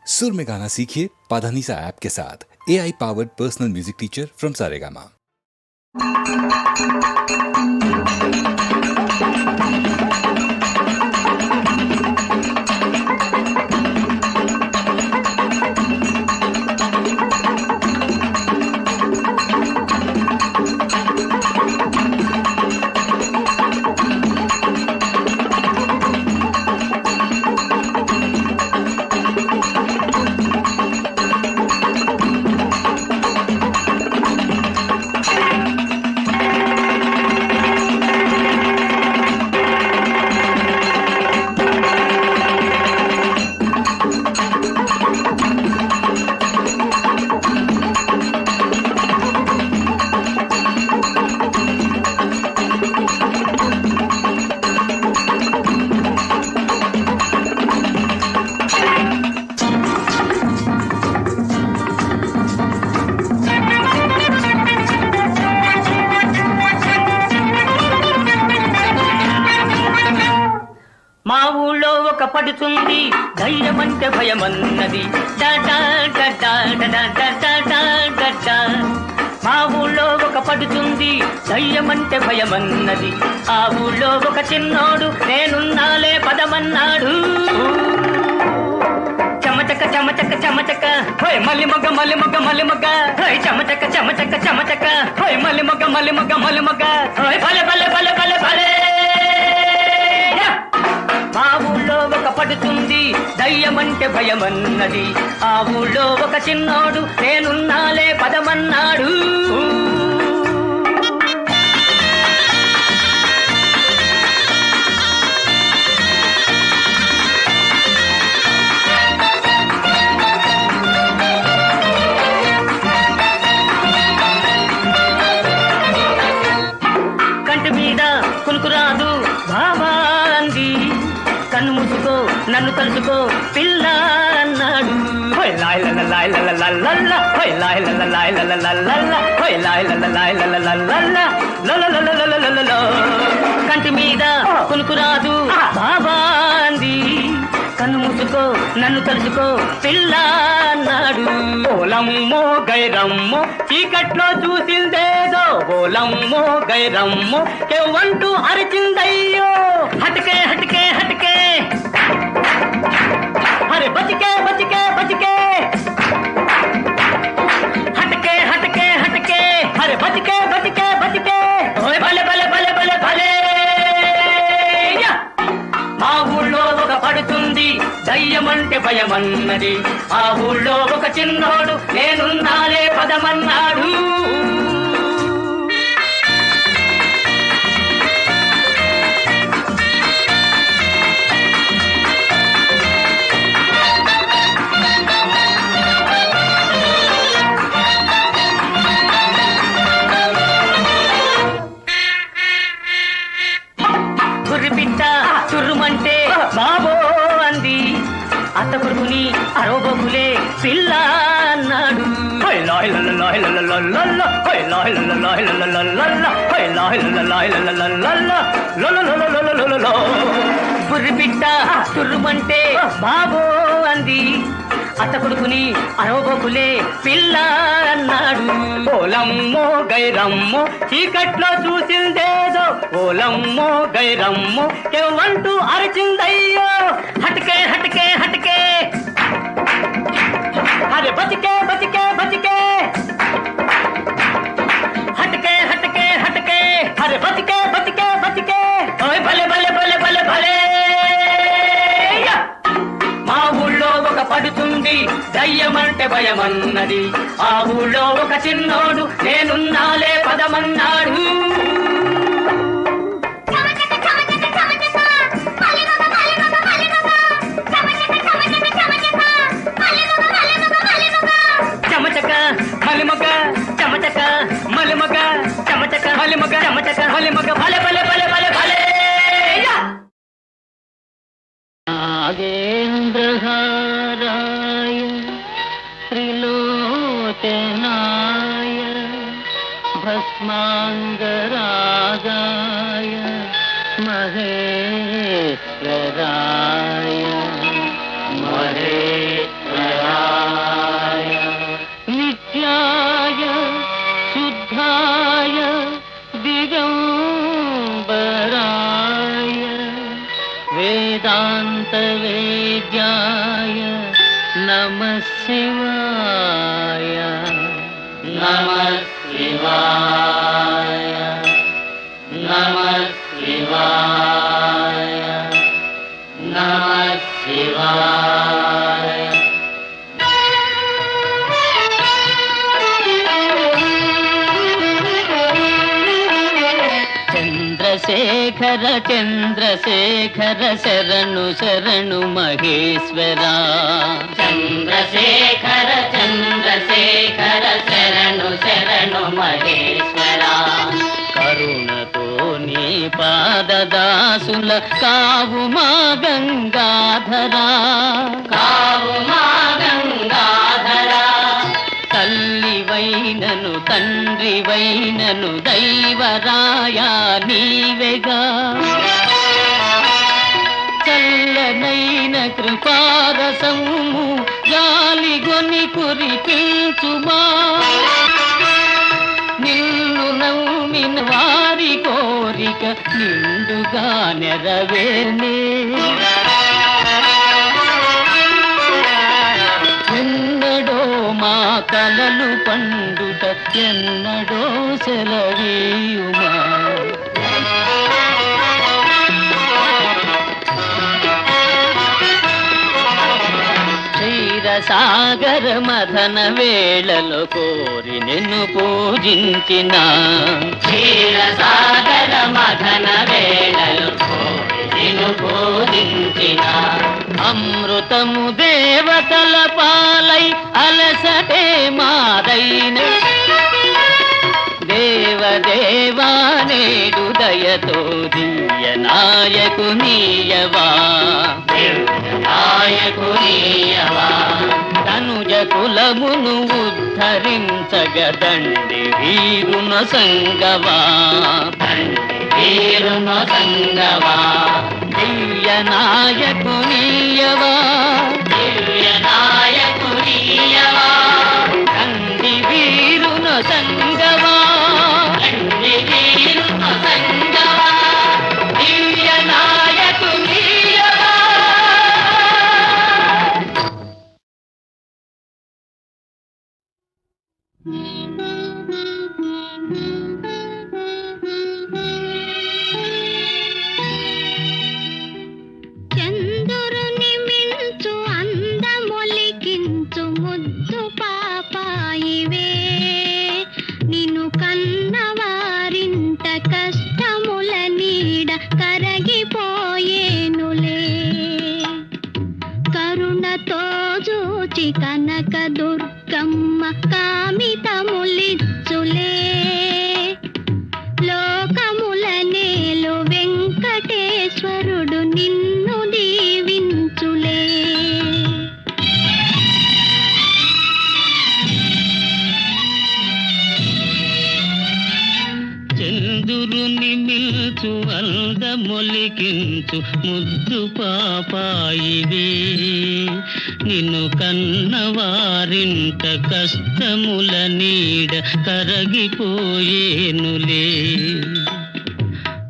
सुर में गाना सीखिए पाधानीसा ऐप के साथ। AI powered personal music teacher from Saregama. మా ఊళ్ళో ఒక పడుతుంది ధైర్యమంటే భయమన్నది మా ఊళ్ళో ఒక పడుతుంది ధైర్యమంటే భయమన్నది ఆ ఊళ్ళో ఒక చిన్నోడు నేనున్నాలే పదమన్నాడు చెమటక చెమటక చెమటక హోయ్ మల్లి మొగ్గ మల్లి మొగ్గ మల్లి మొగ్గ హోయ్ చెమటక చెమటక చెమటక హోయ్ మల్లి మొగ్గ మల్లి మొగ్గ మల్లి మొగ్గ హోయ్ భలే భలే భలే భలే భలే మా ఊళ్ళో ఒక పడుతుంది దయ్యమంటే భయమన్నది ఆ ఊళ్ళో ఒక చిన్నోడు నేనున్నాలే పదమన్నాడు కంటి మీద కునుకురాదు బాబా అంది కన్ను మూసుకో నన్ను తలుచుకో పిల్ల అన్నాడు కంటి మీద కునుకురాదు బాబా అంది కన్ను మూసుకో నన్ను తలుచుకో పిల్ల అన్నాడు ఓలమ్మో గైరమ్మో చీకట్లో చూసిందేదో ఓలమ్మో గైరమ్మో కేవంటూ అరిచిందయ్యో హటకే హటకే హటకే అరే బతికే బతికే బతికే హటకే హటకే హటకే అరే బతికే బతికే బతికే ఓయ్ భలే భలే భలే భలే భలే మా ఊళ్ళో ఒక పడుతుంది దయ్యమంటే భయమన్నది ఆ ఊళ్ళో ఒక చిన్నోడు నేనున్నాలే పదమన్నాడు గుర్రిపిట్ట చుర్రుమంటే బాబో అంది అత్త కొడుకుని అరోబోకులే పిల్ల అన్నాడు గుర్రిపిట్ట చుర్రుమంటే బాబో అంది అత్త కొడుకుని అరోబోకులే పిల్ల అన్నాడు ఓలమ్మో గైరమ్మో చీకట్లో చూసిందేదో ఓలమ్మో గైరమ్మో కేవంటూ అరిచిందయ్యో హటకే హటకే హటకే అరే బతికే బతికే బతికే హటకే హటకే హటకే అరే బతికే బతికే బతికే ఓయ్ భలే భలే భలే భలే భలే మా ఊళ్ళో ఒక పడుతుంది దయ్యమంటే భయమన్నది ఆ ఊళ్ళో ఒక చిన్నోడు నేనున్నాలే పదమన్నాడు చెమచక మలిమగ చెమచక మలిమగ చెమచక మలిమగ చెమచక మలిమగ భలే భలే భలే భలే భలే నాగేంద్రహారాయ త్రిలోచనాయ భస్మాంగరాగాయ మహేశ్వరాయ మహేశ్వరాయ నమః శివాయ నమః శివాయ నమః శివాయ నమః శివాయ. చంద్రశేఖర చంద్రశేఖర శరణు శరణు మహేశ్వరా. చంద్రశేఖర చంద్రశేఖర శరణు శరణు మహేశ్వరా. కరుణతో నీ పాదదాసుల కావు మా గంగాధరా. కావు మా గంగాధరా. తల్లివైనను తండ్రివైనను దైవరాయా నీవెగా. చల్లనైన కృపారసము గాలిగొని కురిపించుమా. నిన్ను నమ్మిన వారి కోరిక నిండుగా నెరవేర్నే. ఎన్నడో మా కలలు పండుట ఎన్నడో సెలవీయుమా. క్షీరసాగర మథన వేళలో కోరి నిన్ను పూజించిన. క్షీరసాగర మథన వేళలో కోరి నిన్ను పూజించిన. అమృతము దేవతల పాలై అలసటే మాదైన. దేవదేవా నేడు దయతో దియ నాయకు నీయవా. నాయకు నీయవా. తనుజ కులమును ఉద్ధరించగ దండి వీరున సంగవా. దండి వీరున సంగవా. దివ్య నాయకు నీయవా. దివ్య నాయకు నీయవా. దండి వీరున సంగవా. దండి వీరున సంగవా. దివ్య నాయకు నీయవా. చంద్రుని మించు అందమొలికించు ముద్దు పాపాయివే. నిన్ను కన్నవారింట కష్టముల నీడ కరగిపోయేనులే. కరుణతో చూచి కనక దుర్గమ్మ కామితములిచ్చులే. లోకముల నేలు వెంకటేశ్వరుడు నిన్ను దీవించులే. చంద్రుని మిల్చు అందమొలికించు ముద్దు పాపాయివే. నిన్ను కన్నవారింట కష్టముల నీడ కరగిపోయేనులే.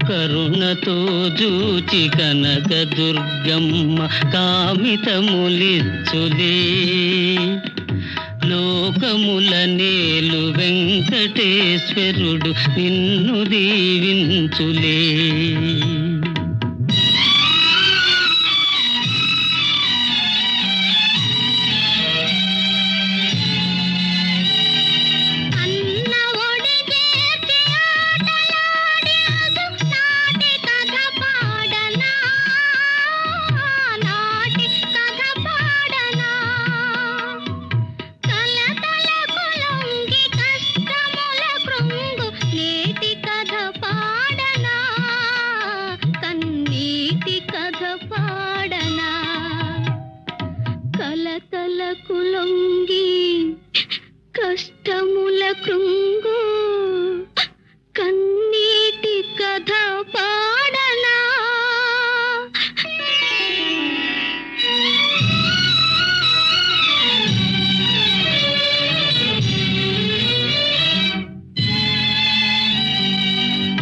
కరుణతో జూచి కనక దుర్గమ్మ కామితములిచ్చులే. లోకముల నేలు వెంకటేశ్వరుడు నిన్ను దీవించులే. అన్న ఒడిగేసి ఆటలాడినదు నాటి కథ పాడనా. నాటి కథ పాడనా. కలతలకు లొంగి కష్టముల కృంగు నేటి కథ పాడనా. కన్నీటి కథ పాడనా. కలతలకు లొంగి కష్టముల కృంగు కన్నీటి కథ పాడనా.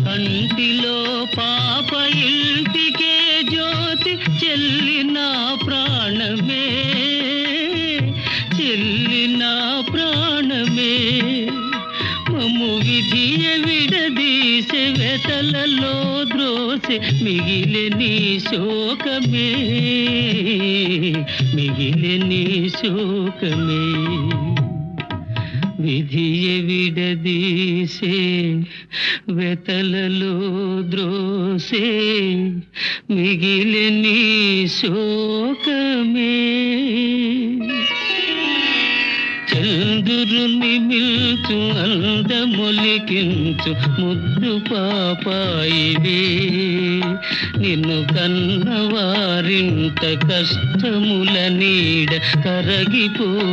కంటిలో పాప ఇంటికే జ్యోతి చెల్లిన ప్రాణమే. తీసే వెతలలో ద్రోసె మిగిలిని శోకమే, మిగిలిని శోకమే. విధియ విడదీసే వెతలలో ద్రోసే మిగిలిని శోకమే. చంద్రుని మిల్చు అందమొలికించు ముద్దు పాపాయివే, నిన్ను కన్నవారింట కష్టముల నీడ కరగిపోయేనులే.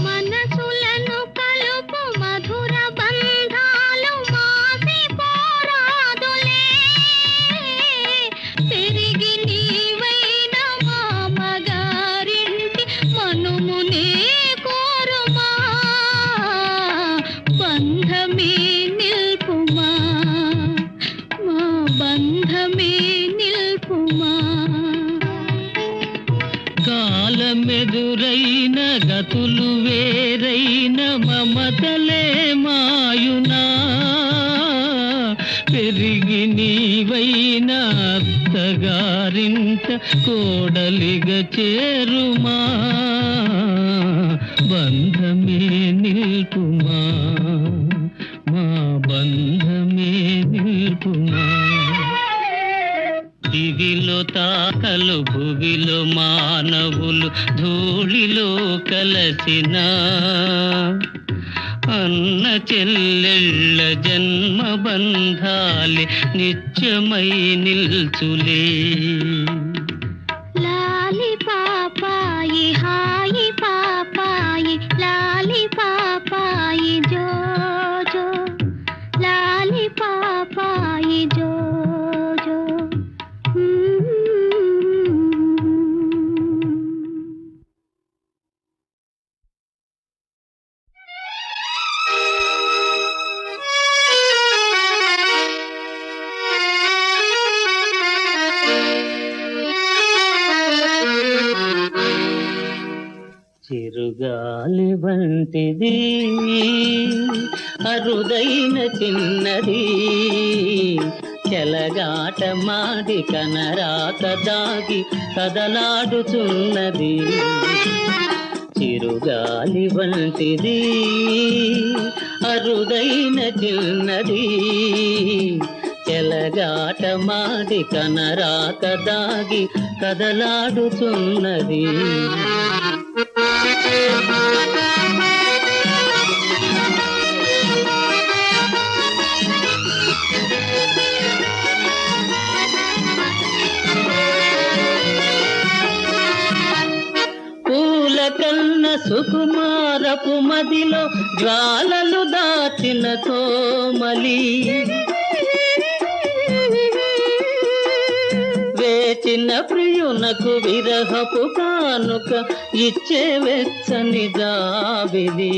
మనసులను కలుపు మధుర బంధాలు మాసిపోరాదులే. తిరిగి నీవైన మామగారింటి మనుమునే కోరుమా, బంధమే నిల్పుమా, మా బంధమే నిల్పుమా. కాలమెదురైన గతులు వేరైన మమతలే మాయునా, పెరిగి నీవైన అత్తగారింట కోడలిగ చేరుమా, బంధమే నిల్పుమా, మా బంధమే నిల్పుమా. దివిలో తాకలు భువిలో మానవులు ధూళిలో కలసిన అన్న చెల్లెళ్ళ జన్మ బంధాలి నిత్యమై నిల్చులే. లాలి పాపాయి హాయి పాపాయి, లాలి పాపాయి జో జో, లాలి పాపాయి జో జో. చిరుగాలి వంటిది అరుదైన చిన్నది, చెలగాట మాడి కనరాక దాగి కదలాడుచున్నది. చిరుగాలి వంటిది అరుదైన చిన్నది, చెలగాట మాడి కనరాక దాగి కదలాడుచున్నది. పూల కన్న సుకుమారపు మదిలో జ్వాలలు దాచిన కోమలి, వేచిన ప్రియునకు విరహపు కానుక ఇచ్చే వెచ్చని జాబిలి.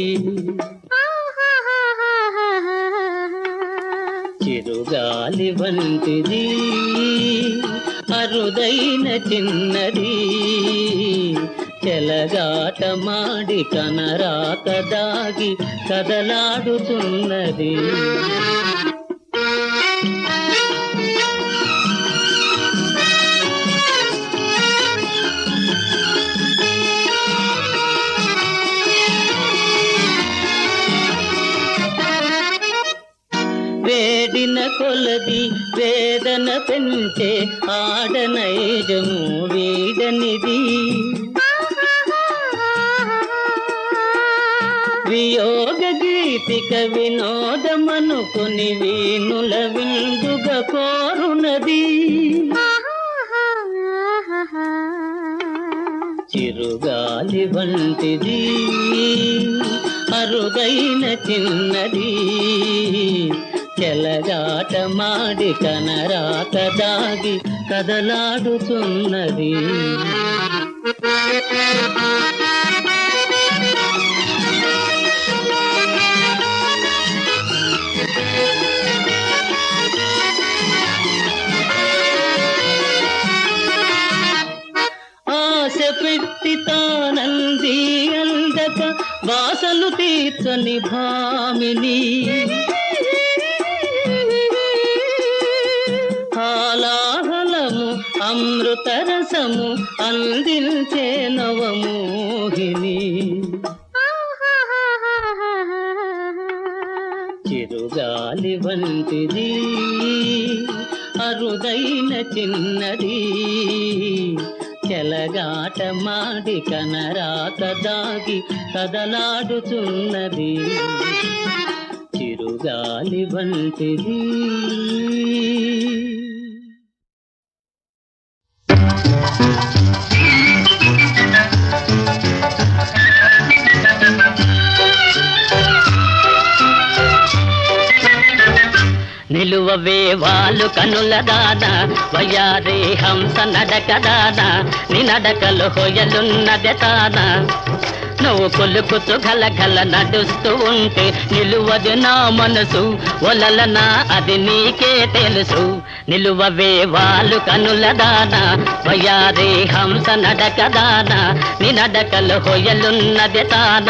చిరుగాలి వంటిది అరుదైన చిన్నది, చెలగాట మాడి కనరాక దాగి కదలాడుతున్నది. వేడిన కొలది వేదన పెంచే ఆడనైజము వీడనిది, వియోగ గీతిక వినోదమనుకుని వీణుల విందుగా కోరునది. చిరుగాలి వంటిది అరుదైన చిన్నది, చెలగాట మాడి కనరాక దాగి కదలాడుతున్నది. తీర్చని భామిని హాలాహలము అమృతరసము అందించే నవమోహిని చిరుగాలి వంటిది అరుదైన చిన్నది చెలగాట మాడి కనరాత దాగి కదలాడుతున్నది చిరుగాలి వంటిది నిలువవే వాళ్ళు కనుల దాన వయారే హంస నడక దాన నీ నడకలు హొయలున్నదే తాన నువ్వు కొలుకుతూ గలగల నడుస్తూ ఉంటే నిలువది నా మనసు ఒలలనా అది నీకే తెలుసు నిలువవే వాళ్ళు కనుల దాన వయారే హంస నడక దాన నీ నడకలు హొయలున్నదే తాన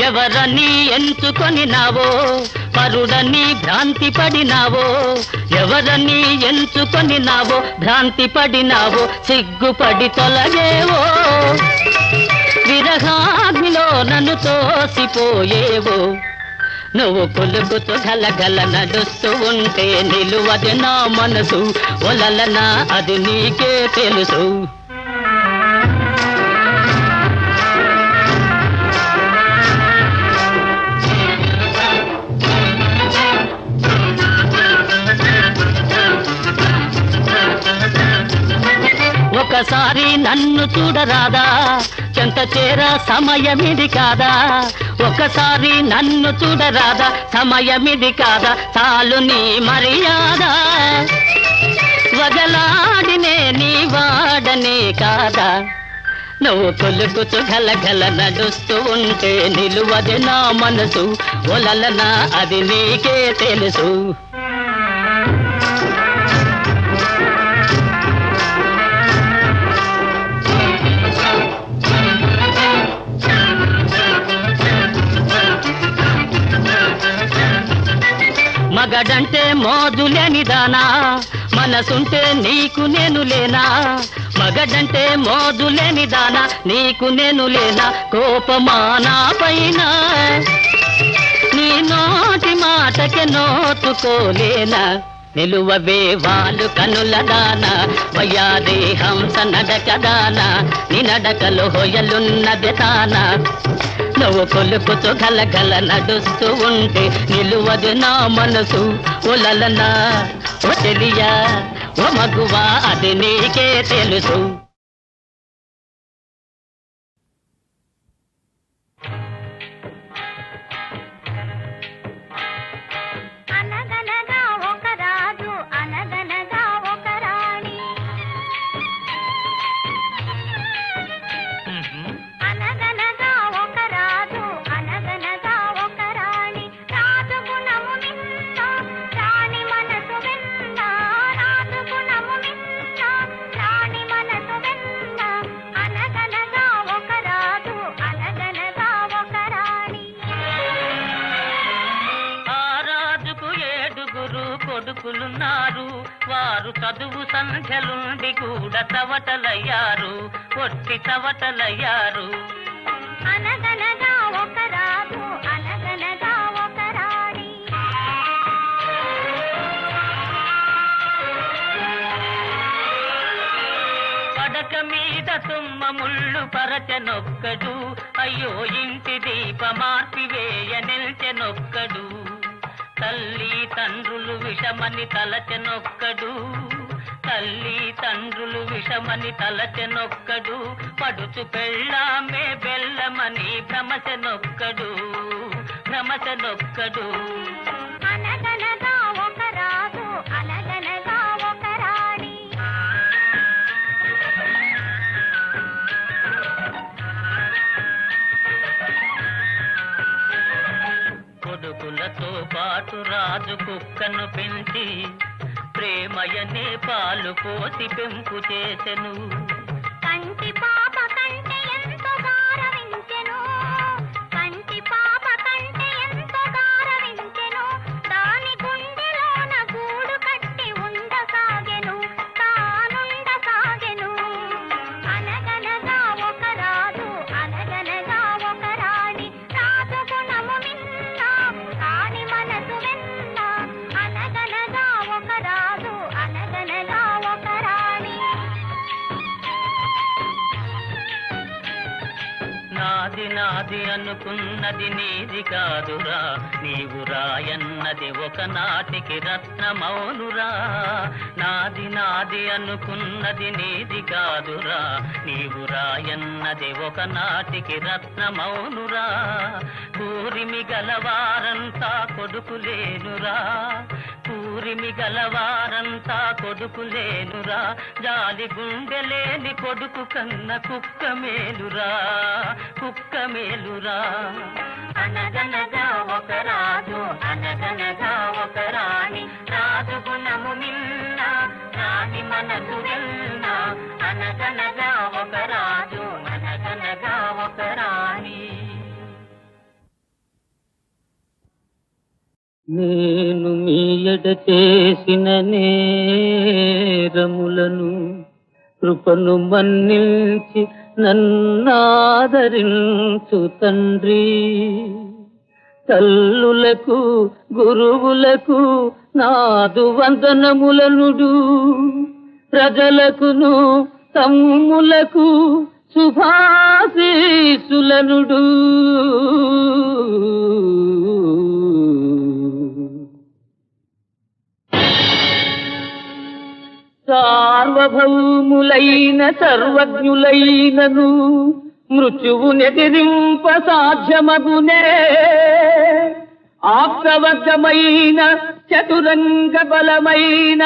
ఎవరని ఎంచుకొని నావో పరుడని భ్రాంతి పడినావో ఎవరని ఎంచుకొని నావో భ్రాంతి పడినావో సిగ్గుపడి తొలగేవో విరహాగ్నిలో నన్ను తోసిపోయేవో నువ్వు కొలుకుతూ గలగల నడుస్తూ ఉంటే నిలువది నా మనసు ఒలలనా అది నీకే తెలుసు ఒకసారి నన్ను చూడరాదా చెంత చేర సమయమిది కాదా ఒకసారి నన్ను చూడరాదా సమయమిది కాదా చాలు నీ మర్యాద వగలాడినే నీ వాడనే కాదా నువ్వు కొలుకుతూ గలగల నడుస్తూ ఉంటే నిలువది నా మనసు ఒలలనా అది నీకే తెలుసు మగడంటే మోదులేని దానా మనసుంటే నీకు నేను లేనా మగడంటే మోదులేని దానా నీకు నేను లేనా కోపమానా పైన నీ నోటి మాటకి నోచుకోలేనా నిలువవే వాళ్ళు కనుల దాన వయాదే హంస నడక దాన నీ నడకలో హొయలున్నది తాన నువ్వు కొలుకుతూ గలగల నడుస్తూ ఉంటే నిలువది నా మనసు ఒలలనా ఓ తెలియా ఓ మగువా అది నీకే తెలుసు కొడుకులున్నారు వారు చదువు సంఖ్యలుండి కూడా చవటలయ్యారు కొట్టి చవటలయ్యారు అనగనగా ఒక రాజు అనగనగా ఒక రాణి పడక మీద తుమ్మ ముళ్ళు పరచనొక్కడు అయ్యో ఇంటి దీప మార్పివేయ నిల్చెనొక్కడు తల్లి తండ్రులు విషమని తలచెనొక్కడు తల్లి తండ్రులు విషమని తలచెనొక్కడు పడుచు పెళ్ళామే బెల్లమని భ్రమచెనొక్కడు భ్రమచెనొక్కడు అనగనగా ఒక రాజు అనగనగా ఒక రాణి పాటు రాజు కుక్కను పెంచి ప్రేమయనే పాలు పోసి పెంపు చేసెను. కంటి పాప కంటే ఎంతో గారవించెను, కంటి పాప కంటే ఎంతో గారవించెను. దాని గుండెలోన గూడు కట్టి ఉండసాగెను, తానుండసాగెను. అనగనగా ఒక రాజు, అనగనగా ఒక రాణి, రాజు గుణము మిన్న, రాణి మనసు వెన్న. అనగనగా ఒక రాజు, అనగనగా ఒక రాణి. నాది నాది అనుకున్నది నీది కాదురా, నీవు రాయన్నది ఒకనాటికి రత్నమౌనురా. నాది నాది అనుకున్నది నీది కాదురా, నీవు రాయన్నది ఒకనాటికి రత్నమౌనురా. కూరిమి గలవారంతా కొడుకులేనురా, కూరిమి గలవారంతా కొడుకులేనురా. జాలి గుండెలేని కొడుకు కన్న కుక్క మేలురా, కుక్క మేలురా. అనగనగా ఒక రాజు, అనగనగా ఒక రాణి, రాజు గుణము మిన్న, రాణి మనసు వెన్న. అనగనగా ఒక రాజు, అనగనగా ఒక రాణి. నేను మీ ఎడ చేసిన నేరములను కృపను మన్నించి నన్నాదరించు తండ్రి. తల్లులకు గురువులకు నాదు వందనములనుడు, ప్రజలకును తమ్ములకు శుభాశీసులనుడు. సార్వభౌములైన సర్వజ్ఞులైనను మృత్యువునెదిరింప సాధ్యమగునే. ఆప్తవర్గమైన చతురంగ బలమైన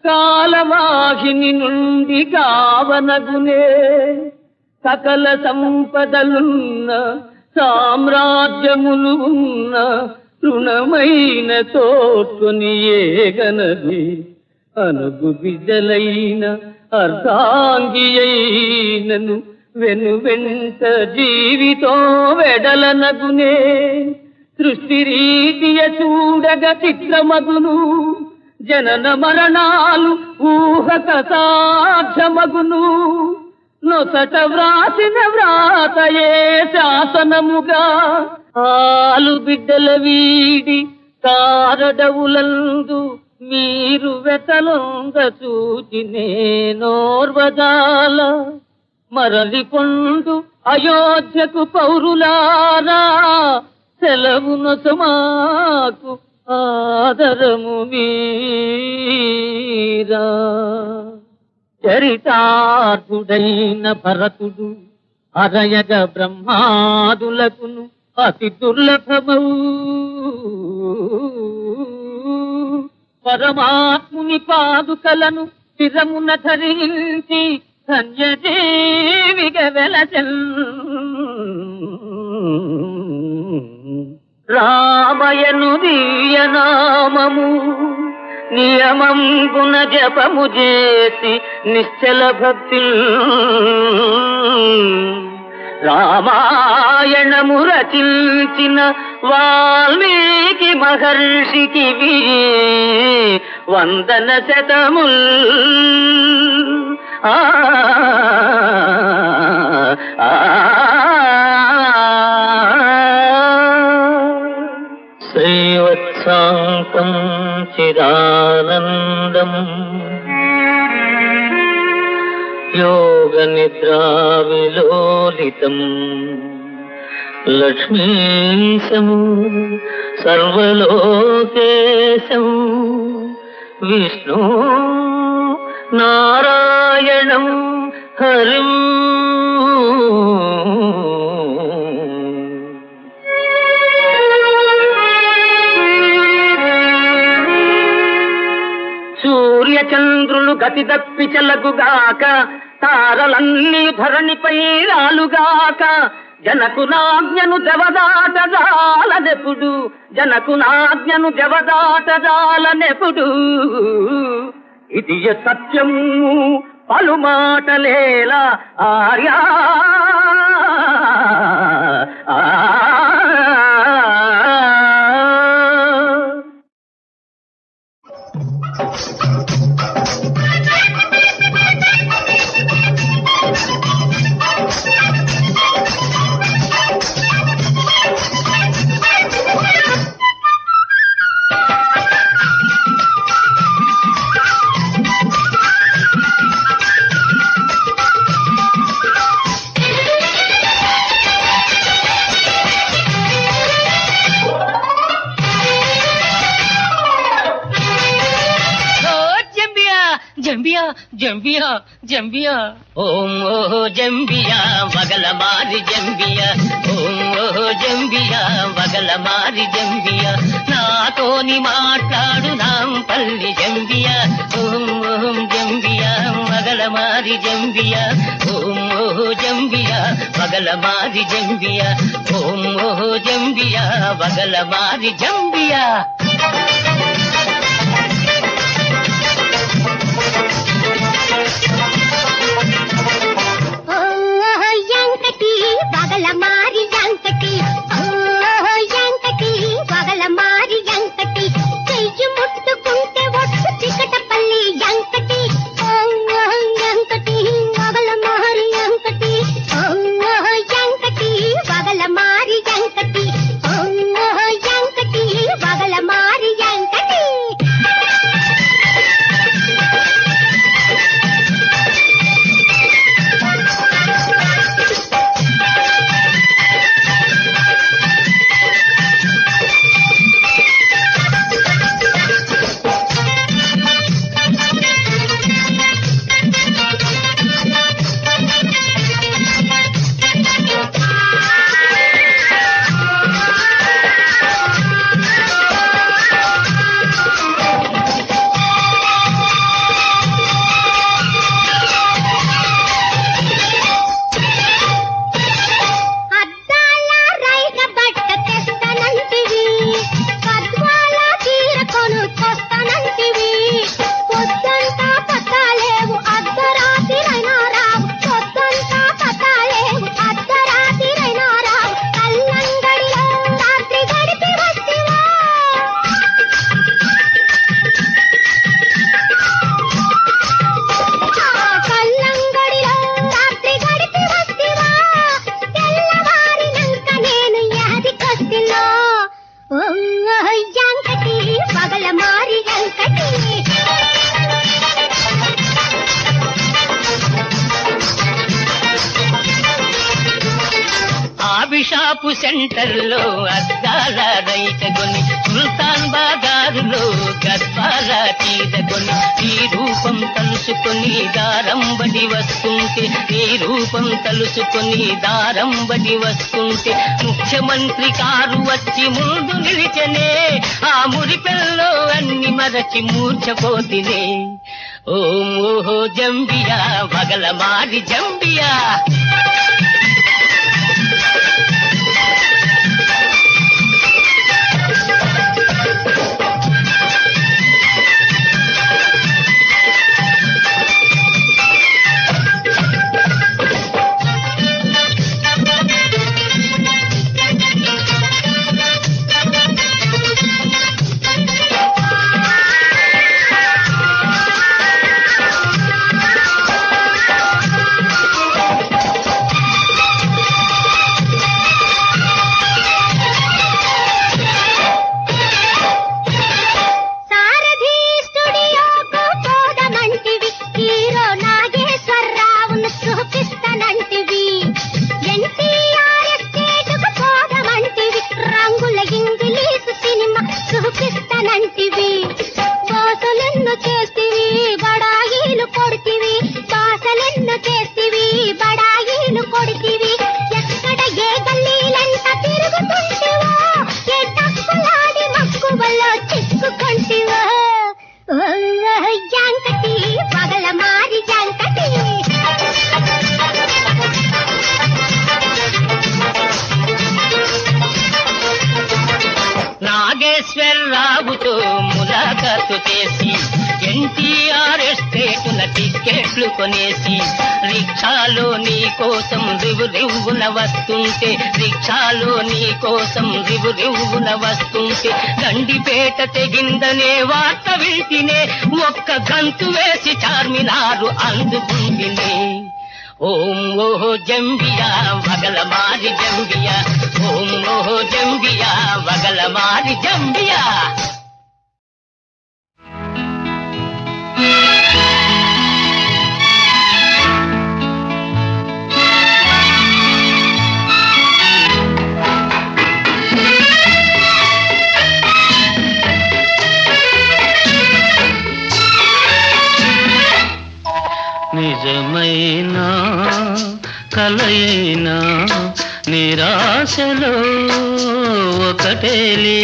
కాలవాహిని నుండి కావనగునే. సకల సంపదలున్న సామ్రాజ్యములు ఉన్న రుణమైన తోడ్కొని ఏగనది. అనుగు బిడ్డలైన అర్ధాంగియైనను వెను వెంట జీవితో వెడలనగునే. సృష్టి రీతియ చూడగ చిత్రమగును, జనన మరణాలు ఊహక సాధ్యమగును. నొసట వ్రాసిన వ్రాతయే శాసనముగా, ఆలు బిడ్డల వీడి కారడవులందు మీరు వెతలొంగ చూచి నేనోర్వదాల. మరలి పొందు అయోధ్యకు పౌరులారా, సెలవునొసమాకు ఆదరము మీరా. చరితార్థుడైన భరతుడు అరయగ బ్రహ్మాదులకును అతి దుర్లభమౌ. పరమాత్ముని పాదుకలను స్థిరమున ధరించి ధన్యజీవిగా వెలసెన్. రామయను దివ్యనామము నియమం గుణ జపము చేసి నిశ్చల భక్తి. రామాయణము రచించిన వాల్మీకి మహర్షికి వందన శతముల్. శ్రీవత్సాంతం చిదానందం యోగ నిద్రా విలోలితం లక్ష్మీశం సర్వలోకేశం విష్ణు నారాయణం హరిం. సూర్యచంద్రులు గతి తప్పి చెలగుగాక, తారలన్నీ ధరణిపై రాలుగాక, జనకునాజ్ఞను జవదాటజాలనెప్పుడు, జనకునాజ్ఞను జవదాటజాలనెప్పుడు. ఇది సత్యము పలుమాటలేలా ఆర్యా. జంబియా జంబియా జంబియా ఓం ఓహో జంబియా వగల మారి జంబియా ఓం ఓహో జంబియా వగల మారి జంబియా నాతోని మాట్లాడు నాంపల్లి జంబియా ఓం ఓం జంబియా వగల మారి జంబియా ఓం ఓహో జంబియా వగల మారి జంబియా ఓం ఓహో జంబియా వగల మారి జంబియా. యాంకటి వగల మారి యాంకటి, యాంకటి వగల మారి యాంకటి, చెయ్యి ముట్టుకుంటే ఒట్టు చికటపల్లి యాంకటి, యాంకటి వగల మారి యాంకటి, యాంకటి వగల మారి యాంకటి, యాంకటి వగల మారి యాంకటి. షాపు సెంటర్లో అద్దాల రైతగొని, సుల్తాన్ బాగారులో గద్వాల చీరగొని, ఈ రూపం తలుసుకొని దారంబడి వస్తుంటే, ఈ రూపం తలుసుకొని దారంబడి వస్తుంటే, ముఖ్యమంత్రి కారు వచ్చి ముందు నిలిచనే, ఆ మురిపెల్లో అన్ని మరచి మూర్ఛపోతినే. ఓం ఓహో జంబియా వగల మారి జంబియా. గుర్తు చేసి ఎన్టీఆర్ ఎస్టేటుల టిక్కెట్లు కొనేసి రిక్షాలో నీ కోసం రివున వస్తుంటే రిక్షాలో నీ కోసం రివున వస్తుంటే గండిపేట తెగిందనే వార్త వింటినే ఒక్క గంతు వేసి చార్మినారు అందుకుంటినే ఓం ఓహో జంబియా వగల మారి జంబియా ఓం ఓహో జంబియా వగల మారి జంబియా నిజమైనా కలయినా నిరాశలో ఒకటేలే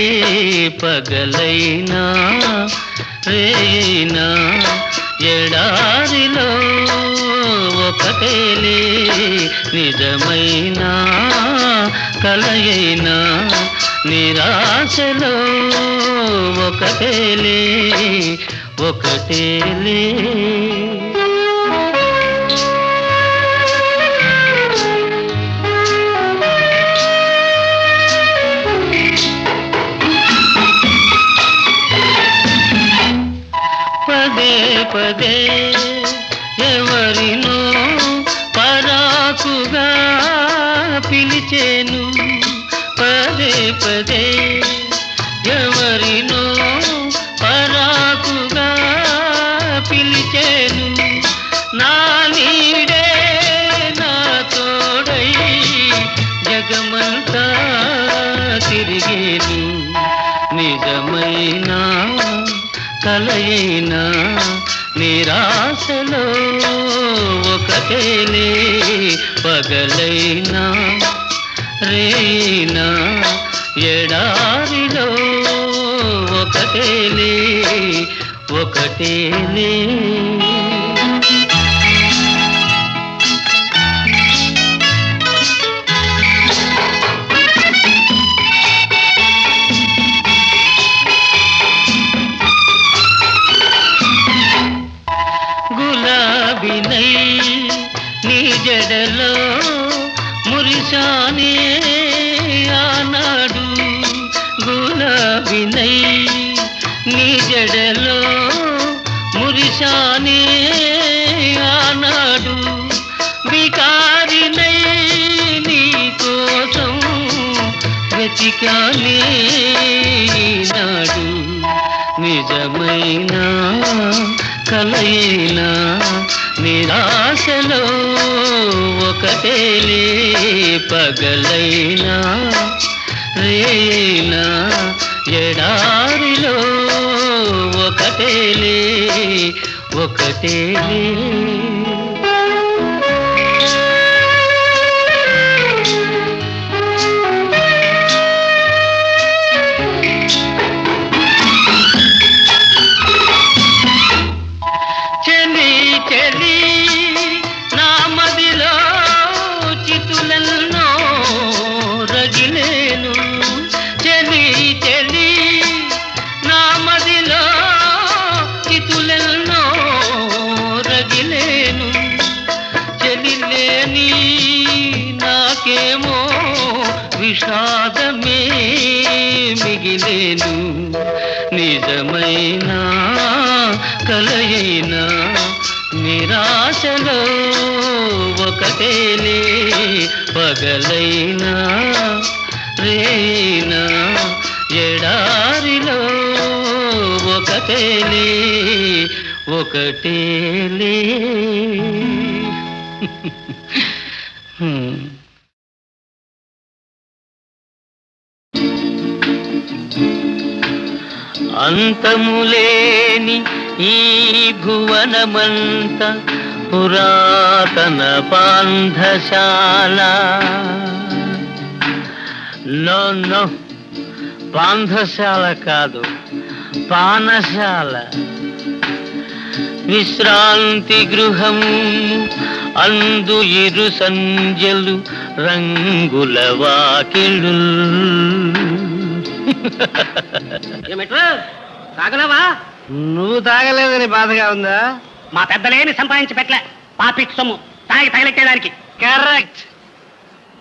పగలైనా రేయినా ఎడారిలో ఒకటేలే నిజమైనా కలయినా నిరాశలో ఒకటేలే ఒకటేలే పదే పదే ఎవరినో పరాకుగా పిలిచేను పదే పదే ఎవరినో పరాకుగా పిలిచేను నా నీడే నా తోడై జగమంతా తిరిగేను నిజమైనా కలయినా నిరాశలో ఒకటేలే పగలైనా రేయినా ఎడారిలో ఒకటేలే ఒకటేలే గులాబినై నీ జడలో మురిశానే ఆనాడు గులాబినై నీ జడలో మురిశానే ఆనాడు వికారినై నీ కోసం వెతికానే నాడు నిజమైనా కలయినా నిరాశలో ఒకటేలే పగలైనా రేయినా ఎడారిలో ఒకటేలే ఒకటేలే విషాదమే మిగిలేను నిజమైనా కలయినా నిరాశలో ఒకటేలే పగలైనా రేయినా ఎడారిలో ఒకటేలే ఒకటేలే అంతములేని ఈ భువనమంత పురాతన పాంధశాల నో పాంధశాల కాదు పానశాల విశ్రాంతి గృహం అందు ఇరు సంజలు రంగుల వాకిళ్ళు ఏమిట్రా సాగలవా నువ్వు తాగలేదని బాధగా ఉందా? మా పెద్దలేమి సంపాదించి పెట్టలే పాపిట్ సొమ్ము తాగి తగలెట్టేదానికి. కరెక్ట్.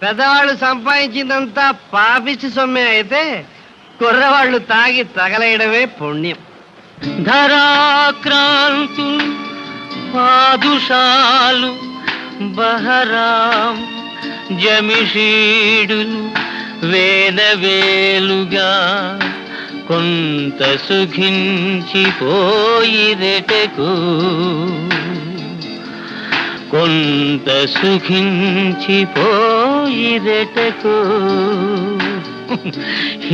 పెద్దవాళ్ళు సంపాదించిందంతా పాపిచ్చి సొమ్మే అయితే కుర్రవాళ్ళు తాగి తగలేయడమే పుణ్యం. ధరాక్రాంతు పాదుషాలు బహరాం జమిషీడులు వేలవేలుగా కొంత సుఖించిపోయిరెటకు కొంత సుఖించిపోయిరెటకు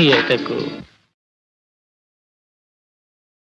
ఎటకు